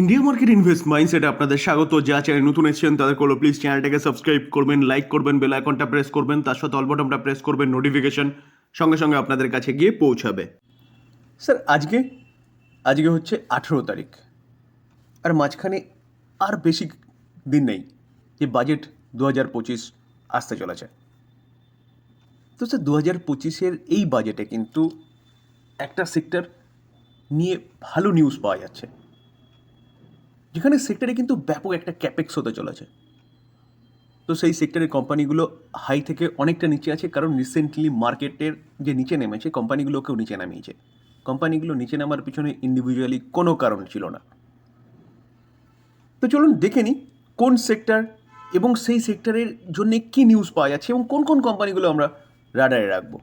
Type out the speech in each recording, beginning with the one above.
India market invest মাইন্ডসেটে আপনাদের স্বাগত। যা চ্যানেল নতুন এসেছেন তাদের করলো প্লিজ চ্যানেলটাকে সাবস্ক্রাইব করবেন, লাইক করবেন, বেল আইকনটা প্রেস করবেন, তার সাথে অল বাটনটা প্রেস করবেন, নোটিফিকেশন সঙ্গে সঙ্গে আপনাদের কাছে গিয়ে পৌঁছাবে। স্যার আজকে আজকে হচ্ছে 18 তারিখ, আর মাঝখানে আর বেশি দিন নেই যে বাজেট 2025 আসতে চলেছে। তো স্যার 2025-এর এই বাজেটে কিন্তু একটা সেক্টর নিয়ে ভালো নিউজ পাওয়া যাচ্ছে, যেখানে সেক্টরে কিন্তু ব্যাপক একটা ক্যাপেক্স হতে চলেছে। তো সেই সেক্টরের কোম্পানিগুলো হাই থেকে অনেকটা নিচে আছে, কারণ রিসেন্টলি মার্কেটের যে নিচে নেমেছে কোম্পানিগুলোকেও নিচে নামিয়েছে। কোম্পানিগুলো নিচে নামার পিছনে ইন্ডিভিজুয়ালি কোনো কারণ ছিল না। তো চলুন দেখে নিই কোন সেক্টর এবং সেই সেক্টরের জন্য কী নিউজ পাওয়া যাচ্ছে এবং কোন কোন কোম্পানিগুলো আমরা রাডারে রাখবো।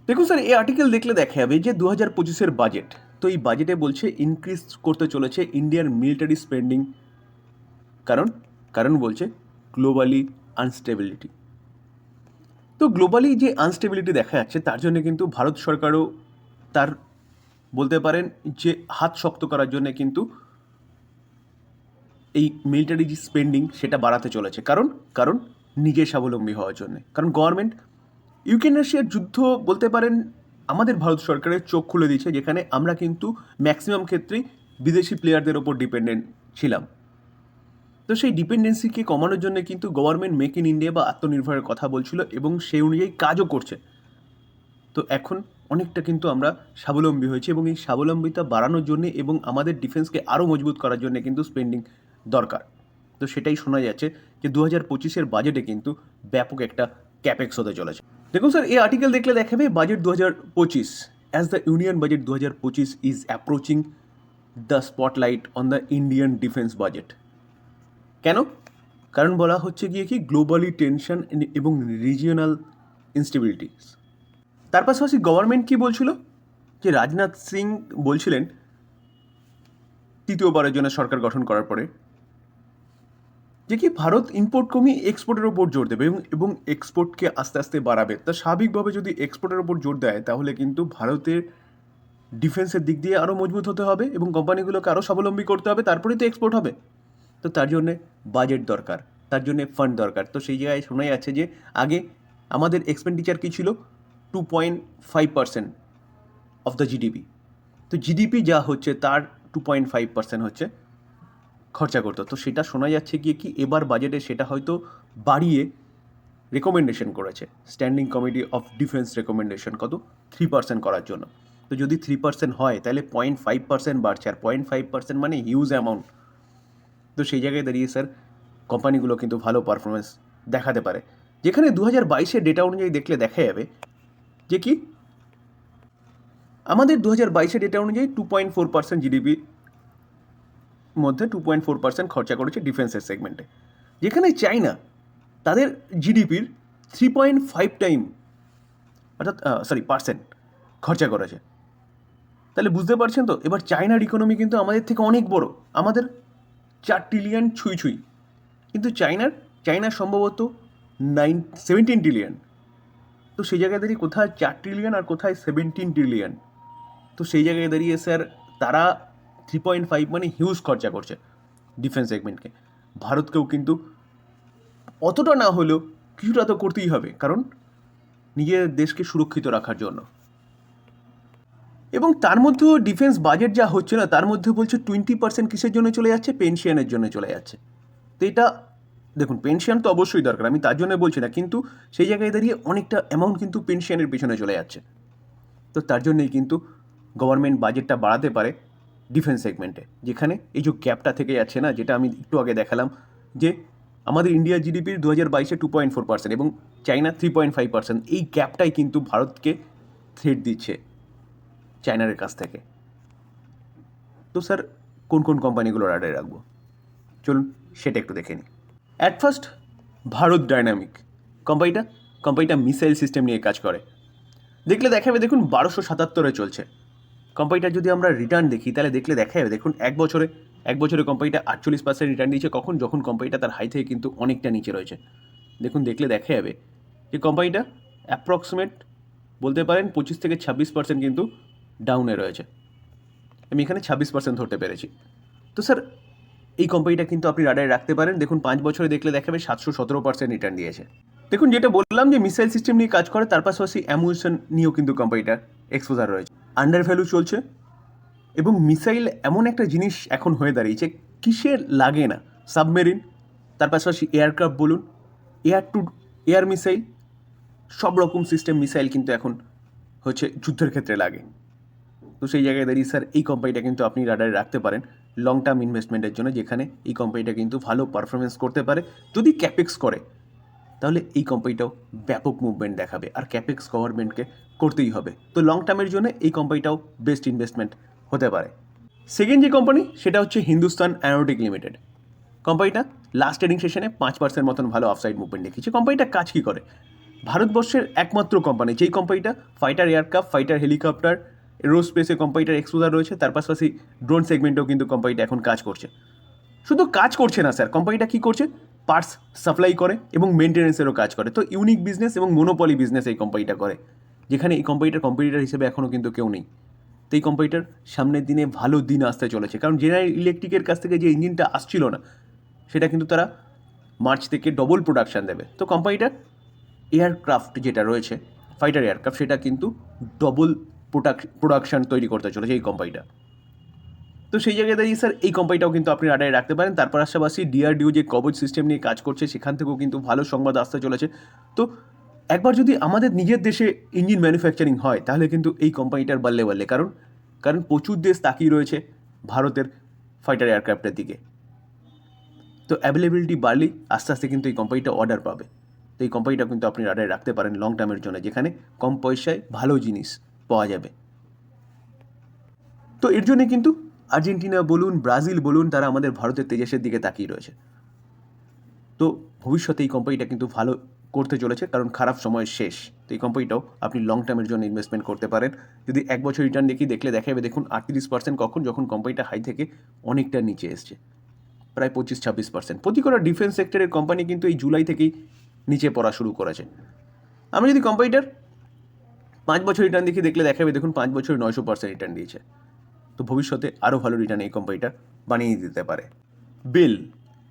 দেখুন স্যার, এই আর্টিকেল দেখলে দেখা যাবে যে 2025-এর বাজেট, তো এই বাজেটে বলছে ইনক্রিজ করতে চলেছে ইন্ডিয়ার মিলিটারি স্পেন্ডিং। কারণ কারণ বলছে গ্লোবালি আনস্টেবিলিটি। তো গ্লোবালি যে আনস্টেবিলিটি দেখা যাচ্ছে তার জন্য কিন্তু ভারত সরকারও তার বলতে পারেন যে হাত শক্ত করার জন্য কিন্তু এই মিলিটারি যে স্পেন্ডিং সেটা বাড়াতে চলেছে। কারণ কারণ নিজে স্বাবলম্বী হওয়ার জন্য। কারণ গভর্নমেন্ট ইউক্রেন রাশিয়ার যুদ্ধ বলতে পারেন আমাদের ভারত সরকারের চোখ খুলে দিয়েছে, যেখানে আমরা কিন্তু ম্যাক্সিমাম ক্ষেত্রেই বিদেশি প্লেয়ারদের ওপর ডিপেন্ডেন্ট ছিলাম। তো সেই ডিপেন্ডেন্সিকে কমানোর জন্য কিন্তু গভর্নমেন্ট মেক ইন ইন্ডিয়া বা আত্মনির্ভরের কথা বলছিল এবং সেই অনুযায়ী কাজও করছে। তো এখন অনেকটা কিন্তু আমরা স্বাবলম্বী হয়েছি এবং এই স্বাবলম্বিতা বাড়ানোর জন্য এবং আমাদের ডিফেন্সকে আরও মজবুত করার জন্য কিন্তু স্পেন্ডিং দরকার। তো সেটাই শোনা যাচ্ছে যে 2025-এর বাজেটে কিন্তু ব্যাপক একটা ক্যাপেক্স হতে চলেছে। দেখুন স্যার, এই আর্টিকেল দেখলে দেখাবে budget 2025 as the union budget 2025 is approaching the spotlight on the Indian defence budget. কেন? কারণ বলা হচ্ছে গিয়ে কি গ্লোবালি টেনশন এবং রিজিওনাল ইনস্টেবিলিটিস। তার পাশাপাশি গভর্নমেন্ট কী বলছিল, যে রাজনাথ সিং বলছিলেন তৃতীয়বারের জন্য সরকার গঠন করার পরে যে কি ভারত ইম্পোর্ট কমিয়ে এক্সপোর্টের ওপর জোর দেবে এবং এক্সপোর্টকে আস্তে আস্তে বাড়াবে। তা স্বাভাবিকভাবে যদি এক্সপোর্টের ওপর জোর দেয় তাহলে কিন্তু ভারতের ডিফেন্সের দিক দিয়ে আরও মজবুত হতে হবে এবং কোম্পানিগুলোকে আরও স্বাবলম্বী করতে হবে, তারপরেই তো এক্সপোর্ট হবে। তো তার জন্যে বাজেট দরকার, তার জন্যে ফান্ড দরকার। তো সেই জায়গায় শোনা যাচ্ছে যে আগে আমাদের এক্সপেন্ডিচার কী ছিল, 2.5% অফ দ্য জিডিপি। তো জিডিপি যা হচ্ছে তার 2.5% হচ্ছে খরচা করতো। তো সেটা শোনা যাচ্ছে গিয়ে কি এবার বাজেটে সেটা হয়তো বাড়িয়ে রেকমেন্ডেশন করেছে standing committee of defence recommendation কত 3% করার জন্য। তো যদি 3% হয় তাহলে 0.5% বাড়ছে, আর 0.5% মানে হিউজ অ্যামাউন্ট। তো সেই জায়গায় দাঁড়িয়ে স্যার কোম্পানিগুলো কিন্তু ভালো পারফরমেন্স দেখাতে পারে, যেখানে 2022-এর ডেটা অনুযায়ী দেখলে দেখা যাবে যে কি আমাদের 2022-এর ডেটা অনুযায়ী 2.4% জিডিপি মধ্যে 2.4% খরচা করেছে ডিফেন্সের সেগমেন্টে, যেখানে চায়না তাদের জিডিপির 3.5 টাইম অর্থাৎ পার্সেন্ট খরচা করেছে। তাহলে বুঝতে পারছেন তো, এবার চায়নার ইকোনমি কিন্তু আমাদের থেকে অনেক বড়, আমাদের 4 ট্রিলিয়ন ছুঁই, কিন্তু চায়নার সম্ভবত 17 ট্রিলিয়ন। তো সেই জায়গায় দাঁড়িয়ে কোথায় 4 ট্রিলিয়ন আর কোথায় 17 ট্রিলিয়ন। তো সেই জায়গায় দাঁড়িয়ে স্যার তারা 3.5 মানে হিউজ খরচা করছে ডিফেন্স সেগমেন্টকে। ভারতকেও কিন্তু অতটা না হলেও কিছুটা তো করতেই হবে, কারণ নিজের দেশকে সুরক্ষিত রাখার জন্য। এবং তার মধ্যেও ডিফেন্স বাজেট যা হচ্ছে না, তার মধ্যে বলছে 20% কিসের জন্য চলে যাচ্ছে, পেনশনের জন্য চলে যাচ্ছে। তো এটা দেখুন, পেনশন তো অবশ্যই দরকার, আমি তার জন্য বলছি না, কিন্তু সেই জায়গায় দাঁড়িয়ে অনেকটা অ্যামাউন্ট কিন্তু পেনশনের পেছনে চলে যাচ্ছে। তো তার জন্যই কিন্তু গভর্নমেন্ট বাজেটটা বাড়াতে পারে ডিফেন্স সেগমেন্টে, যেখানে এই যে গ্যাপটা থেকে যাচ্ছে না, যেটা আমি একটু আগে দেখালাম যে আমাদের ইন্ডিয়া জিডিপির 2022-এ 2.4% এবং চায়না 3.5%, এই গ্যাপটাই কিন্তু ভারতকে থ্রেট দিচ্ছে চায়নার কাছ থেকে। তো স্যার কোন কোন কোম্পানিগুলো রাডারে রাখবো, চলুন সেটা একটু দেখে নিই। অ্যাট ফার্স্ট ভারত ডায়নামিক কোম্পানিটা মিসাইল সিস্টেম নিয়ে কাজ করে। দেখলে দেখাবে দেখুন 1277-এ চলছে কোম্পানিটার। যদি আমরা রিটার্ন দেখি তাহলে দেখলে দেখা যাবে দেখুন এক বছরে কোম্পানিটা 48% রিটার্ন দিয়েছে। যখন কোম্পানিটা তার হাই থেকে কিন্তু অনেকটা নিচে রয়েছে। দেখলে দেখা যাবে যে কোম্পানিটা অ্যাপ্রক্সিমেট বলতে পারেন 25 থেকে 26% কিন্তু ডাউনে রয়েছে। আমি এখানে 26% ধরতে পেরেছি। তো স্যার এই কোম্পানিটা কিন্তু আপনি রাডারে রাখতে পারেন। দেখুন 5 বছরে দেখলে দেখাবে 717% রিটার্ন দিয়েছে। দেখুন যেটা বললাম যে মিসাইল সিস্টেম নিয়ে কাজ করে, তার পাশাপাশি অ্যামুনিশন নিয়েও কিন্তু কোম্পানিটার এক্সপোজার রয়েছে। আন্ডার ভ্যালু চলছে এবং মিসাইল এমন একটা জিনিস এখন হয়ে দাঁড়িয়েছে, কিসের লাগে না, সাবমেরিন, তার পাশাপাশি এয়ারক্রাফট বলুন, এয়ার টু এয়ার মিসাইল, সব রকম সিস্টেম মিসাইল কিন্তু এখন হচ্ছে যুদ্ধের ক্ষেত্রে লাগে। তো সেই জায়গায় দাঁড়িয়ে স্যার এই কোম্পানিটা কিন্তু আপনি রাডারে রাখতে পারেন লং টার্ম ইনভেস্টমেন্টের জন্য, যেখানে এই কোম্পানিটা কিন্তু ভালো পারফরমেন্স করতে পারে। যদি ক্যাপেক্স করে তাহলে এই কোম্পানিটাও ব্যাপক মুভমেন্ট দেখাবে, আর ক্যাপেক্স গভর্নমেন্টকে করতেই হবে। তো লং টার্মের জন্য এই কোম্পানিটাও বেস্ট ইনভেস্টমেন্ট হতে পারে। সেকেন্ড যে কোম্পানি সেটা হচ্ছে হিন্দুস্তান অ্যারোনটিক লিমিটেড। কোম্পানিটা লাস্ট ট্রেডিং সেশনে 5% মতন ভালো আফসাইড মুভমেন্ট দেখিয়েছে। কোম্পানিটা কাজ কী করে? ভারতবর্ষের একমাত্র কোম্পানি যেই কোম্পানিটা ফাইটার এয়ারক্রাফট, ফাইটার হেলিকপ্টার, এরোস্পেসে কোম্পানিটার এক্সপোজার রয়েছে, তার পাশাপাশি ড্রোন সেগমেন্টেও কিন্তু কোম্পানিটা এখন কাজ করছে। শুধু কাজ করছে না স্যার, কোম্পানিটা কী করছে, পার্টস সাপ্লাই করে এবং মেনটেন্যান্সেরও কাজ করে। তো ইউনিক বিজনেস এবং মোনোপলি বিজনেস এই কোম্পানিটা করে, যেখানে এই কোম্পানিটার কম্পিটিটর হিসেবে এখনও কিন্তু কেউ নেই। তো এই কোম্পানিটার সামনের দিনে ভালো দিন আসতে চলেছে, কারণ জেনারেল ইলেকট্রিকের কাছ থেকে যে ইঞ্জিনটা আসছিল না সেটা কিন্তু তারা মার্চ থেকে ডবল প্রোডাকশান দেবে। তো কোম্পানিটার এয়ারক্রাফট যেটা রয়েছে, ফাইটার এয়ারক্রাফট, সেটা কিন্তু ডবল প্রোডাকশান তৈরি করতে চলেছে এই কোম্পানিটা। তো সেই জায়গায় দাঁড়িয়ে স্যার এই কোম্পানিটাও কিন্তু আপনি রাডারে রাখতে পারেন। তার পাশাপাশি ডিআরডিও যে কবচ সিস্টেম নিয়ে কাজ করছে, সেখান থেকেও কিন্তু ভালো সংবাদ আসতে চলেছে। তো একবার যদি আমাদের নিজের দেশে ইঞ্জিন ম্যানুফ্যাকচারিং হয় তাহলে কিন্তু এই কোম্পানিটার বাল্লে বাল্লে, কারণ প্রচুর দেশ তাকিয়ে রয়েছে ভারতের ফাইটার এয়ারক্রাফটের দিকে। তো অ্যাভেলেবিলিটি বাড়লেই আস্তে আস্তে কিন্তু এই কোম্পানিটা অর্ডার পাবে। তো এই কোম্পানিটা কিন্তু আপনি রাডারে রাখতে পারেন লং টার্মের জন্য, যেখানে কম পয়সায় ভালো জিনিস পাওয়া যাবে। তো এর জন্যে কিন্তু আর্জেন্টিনা বলুন, ব্রাজিল বলুন, তারা আমাদের ভারতের তেজসের দিকে তাকিয়ে রয়েছে। তো ভবিষ্যতে এই কোম্পানিটা কিন্তু ভালো করতে চলেছে, কারণ খারাপ সময় শেষ। তো এই কোম্পানিটাও আপনি লং টার্মের জন্য ইনভেস্টমেন্ট করতে পারেন। যদি এক বছর রিটার্ন দেখলে দেখা যাবে দেখুন 38% কখন, যখন কোম্পানিটা হাই থেকে অনেকটা নিচে এসছে, প্রায় 25-26%। প্রতি কটা ডিফেন্স সেক্টরের কোম্পানি কিন্তু এই জুলাই থেকেই নিচে পড়া শুরু করেছে। আমরা যদি কোম্পানিটার 5 বছর রিটার্ন দেখলে দেখা যাবে দেখুন 5 বছরে 900% রিটার্ন দিয়েছে। তো ভবিষ্যতে আরও ভালো রিটার্ন এই কোম্পানিটা বানিয়ে দিতে পারে। বেল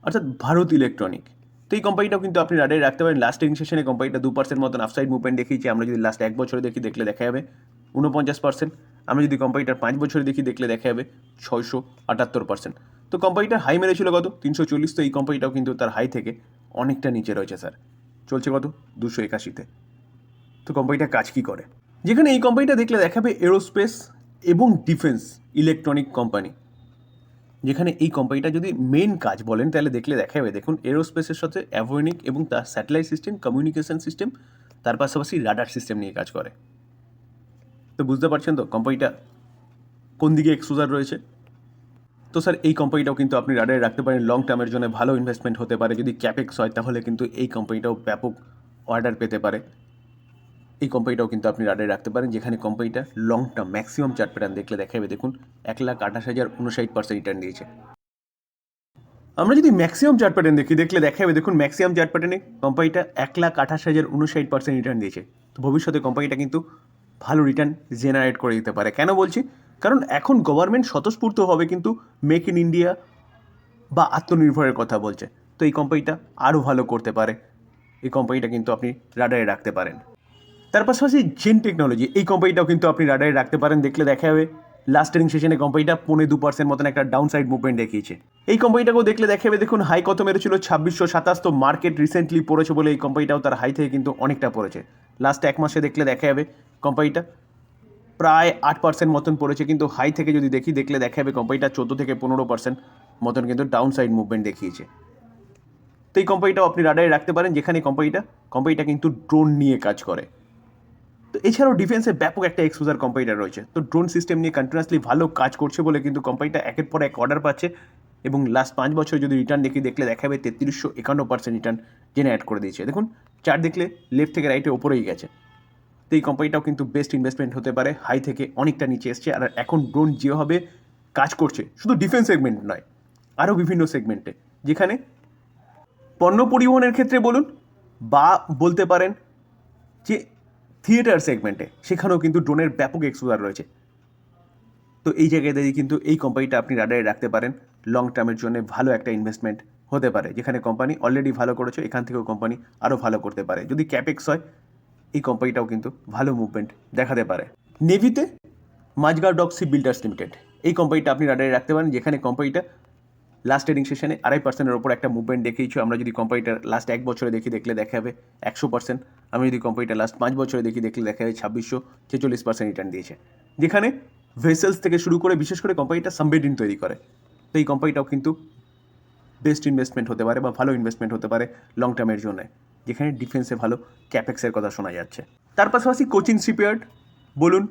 অর্থাৎ ভারত ইলেকট্রনিক, তো এই কোম্পানিটাও কিন্তু আপনি রাডারে রাখতে পারেন। লাস্ট ট্রেডিং সেশনে কোম্পানিটা 2% মতন আফসাইড মুভমেন্ট দেখিয়েছে। আমরা যদি লাস্ট 1 বছরে দেখলে দেখা যাবে 49%। আমরা যদি কোম্পানিটার 5 বছরে দেখলে দেখা যাবে 678%। তো কোম্পানিটার হাই মেরেছিল কত, 340। তো এই কোম্পানিটাও কিন্তু তার হাই থেকে অনেকটা নিচে রয়েছে স্যার, চলছে কত, 281-তে। তো কোম্পানিটা কাজ কী করে? যেখানে এই কোম্পানিটা দেখলে দেখাবে এরোস্পেস এবং ডিফেন্স ইলেকট্রনিক কোম্পানি, যেখানে এই কোম্পানিটা যদি মেন কাজ বলেন তাহলে দেখলে দেখা যাবে দেখুন এরোস্পেসের সাথে অ্যাভিওনিক এবং তার স্যাটেলাইট সিস্টেম, কমিউনিকেশন সিস্টেম, তার পাশাপাশি রাডার সিস্টেম নিয়ে কাজ করে। তো বুঝতে পারছেন তো কোম্পানিটা কোন দিকে এক্সপোজার রয়েছে। তো স্যার এই কোম্পানিটাও কিন্তু আপনি রাডারে রাখতে পারেন, লং টার্মের জন্য ভালো ইনভেস্টমেন্ট হতে পারে। যদি ক্যাপেক্স হয় তাহলে কিন্তু এই কোম্পানিটাও ব্যাপক অর্ডার পেতে পারে। এই কোম্পানিটাও কিন্তু আপনি রাডারে রাখতে পারেন, যেখানে কোম্পানিটা long term maximum chart pattern দেখলে দেখা যাবে দেখুন 1,28,059% রিটার্ন দিয়েছে। আমরা যদি ম্যাক্সিমাম চার্ট প্যাটার্ন দেখলে দেখা যাবে দেখুন ম্যাক্সিমাম চার্ট প্যাটার্নে কোম্পানিটা 1,28,059% রিটার্ন দিয়েছে। তো ভবিষ্যতে কোম্পানিটা কিন্তু ভালো রিটার্ন জেনারেট করে দিতে পারে। কেন বলছি? কারণ এখন গভর্নমেন্ট স্বতঃস্ফূর্ত হবে কিন্তু মেক ইন ইন্ডিয়া বা আত্মনির্ভরের কথা বলছে। তো এই কোম্পানিটা আরও ভালো করতে পারে, এই কোম্পানিটা কিন্তু আপনি রাডারে রাখতে পারেন। তার পাশাপাশি জেন টেকনোলজি, এই কোম্পানিটাও কিন্তু আপনি রাডারে রাখতে পারেন। দেখলে দেখা যাবে লাস্ট ট্রেডিং সেশনে কোম্পানিটা 2% মতন একটা ডাউন সাইড মুভমেন্ট দেখিয়েছে। এই কোম্পানিটাকেও দেখলে দেখা যাবে দেখুন হাই কত মেরেছিল, 2627। তো মার্কেট রিসেন্টলি পড়েছে বলে এই কোম্পানিটাও তার হাই থেকে কিন্তু অনেকটা পড়েছে। লাস্ট 1 মাসে দেখলে দেখা যাবে কোম্পানিটা প্রায় 8% মতন পড়েছে, কিন্তু হাই থেকে যদি দেখলে দেখা যাবে কোম্পানিটা 14-15% মতন কিন্তু ডাউন সাইড মুভমেন্ট দেখিয়েছে। তো এই কোম্পানিটাও আপনি রাডারে রাখতে পারেন, যেখানে কোম্পানিটা কিন্তু ড্রোন নিয়ে কাজ করে। তো এছাড়াও ডিফেন্সে ব্যাপক একটা এক্সপোজার কোম্পানিটা রয়েছে। তো ড্রোন সিস্টেম নিয়ে কন্টিনিউয়াসলি ভালো কাজ করছে বলে কিন্তু কোম্পানিটা একের পর এক অর্ডার পাচ্ছে, এবং লাস্ট 5 বছর যদি রিটার্ন দেখলে দেখা যাবে 3351% রিটার্ন জেনারেট করে দিয়েছে। দেখুন চার্ট দেখলে লেফট থেকে রাইটে ওপরেই গেছে। তো এই কোম্পানিটাও কিন্তু বেস্ট ইনভেস্টমেন্ট হতে পারে, হাই থেকে অনেকটা নিচে এসছে। আর এখন ড্রোন যেভাবে কাজ করছে শুধু ডিফেন্স সেগমেন্ট নয়, আরও বিভিন্ন সেগমেন্টে, যেখানে পণ্য পরিবহনের ক্ষেত্রে বলুন বা বলতে পারেন যে থিয়েটার সেগমেন্টে, সেখানেও কিন্তু ড্রোনের ব্যাপক এক্সপোজার রয়েছে। তো এই জায়গায় দাঁড়িয়ে কিন্তু এই কোম্পানিটা আপনি রাডারে রাখতে পারেন লং টার্মের জন্য ভালো একটা ইনভেস্টমেন্ট হতে পারে। যেখানে কোম্পানি অলরেডি ভালো করেছে, এখান থেকেও কোম্পানি আরও ভালো করতে পারে। যদি ক্যাপেক্স হয়, এই কোম্পানিটাও কিন্তু ভালো মুভমেন্ট দেখাতে পারে। নেভিতে Mazagon dock ship builders limited, এই কোম্পানিটা আপনি রাডারে রাখতে পারেন, যেখানে কোম্পানিটা লাস্ট ট্রেডিং সেশনে 2.5%-এর ওপর একটা মুভমেন্ট দেখিয়েছে। আমরা যদি কোম্পানিটার লাস্ট 1 বছরে দেখলে দেখা যাবে 100%। আমি যদি কোম্পানিটা লাস্ট 5 বছরে দেখলে দেখা যাবে 2646% রিটার্ন দিয়েছে। যেখানে ভেসেলস থেকে শুরু করে বিশেষ করে কোম্পানিটা সাবমেরিন তৈরি করে। তো এই কোম্পানিটাও কিন্তু বেস্ট ইনভেস্টমেন্ট হতে পারে বা ভালো ইনভেস্টমেন্ট হতে পারে লং টার্মের জন্য, যেখানে ডিফেন্সে ভালো ক্যাপেক্সের কথা শোনা যাচ্ছে। তার পাশাপাশি কোচিন শিপইয়ার্ড বলুন,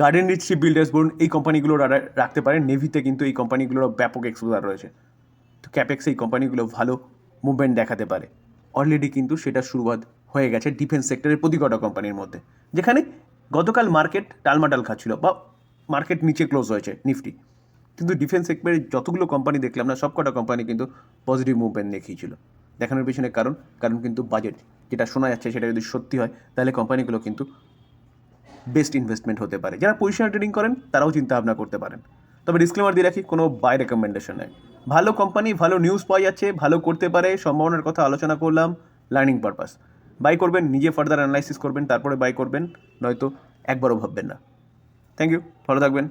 গার্ডেন রিচ শিপ বিল্ডার্স বলুন, এই কোম্পানিগুলো রাখতে পারেন। নেভিতে কিন্তু এই কোম্পানিগুলোর ব্যাপক এক্সপোজার রয়েছে। তো ক্যাপেক্সে এই কোম্পানিগুলো ভালো মুভমেন্ট দেখাতে পারে। অলরেডি কিন্তু সেটা শুরুয়াত হয়ে গেছে ডিফেন্স সেক্টরের প্রতি কটা কোম্পানির মধ্যে, যেখানে গতকাল মার্কেট টালমাটাল খাচ্ছিল বা মার্কেট নিচে ক্লোজ হয়েছে নিফটি, কিন্তু ডিফেন্স সেক্টরের যতগুলো কোম্পানি দেখলাম না, সব কটা কোম্পানি কিন্তু পজিটিভ মুভমেন্ট দেখিয়েছিল। দেখানোর পিছনে কারণ কিন্তু বাজেট যেটা শোনা যাচ্ছে সেটা যদি সত্যি হয়, তাহলে কোম্পানিগুলো কিন্তু বেস্ট ইনভেস্টমেন্ট হতে পারে। যারা পজিশনাল ট্রেডিং করেন তারাও চিন্তা ভাবনা করতে পারেন। তবে ডিসক্লেমার দিয়ে রাখি, কোনো বাই রেকমেন্ডেশন নেই। ভালো কোম্পানি, ভালো নিউজ পাওয়া যাচ্ছে, ভালো করতে পারে, সম্ভাবনার কথা আলোচনা করলাম, লার্নিং পারপাস। বাই করবেন, নিজে ফার্দার অ্যানালাইসিস করবেন, তারপরে বাই করবেন, নয়তো একবারও ভাববেন না। থ্যাংক ইউ, ভালো থাকবেন।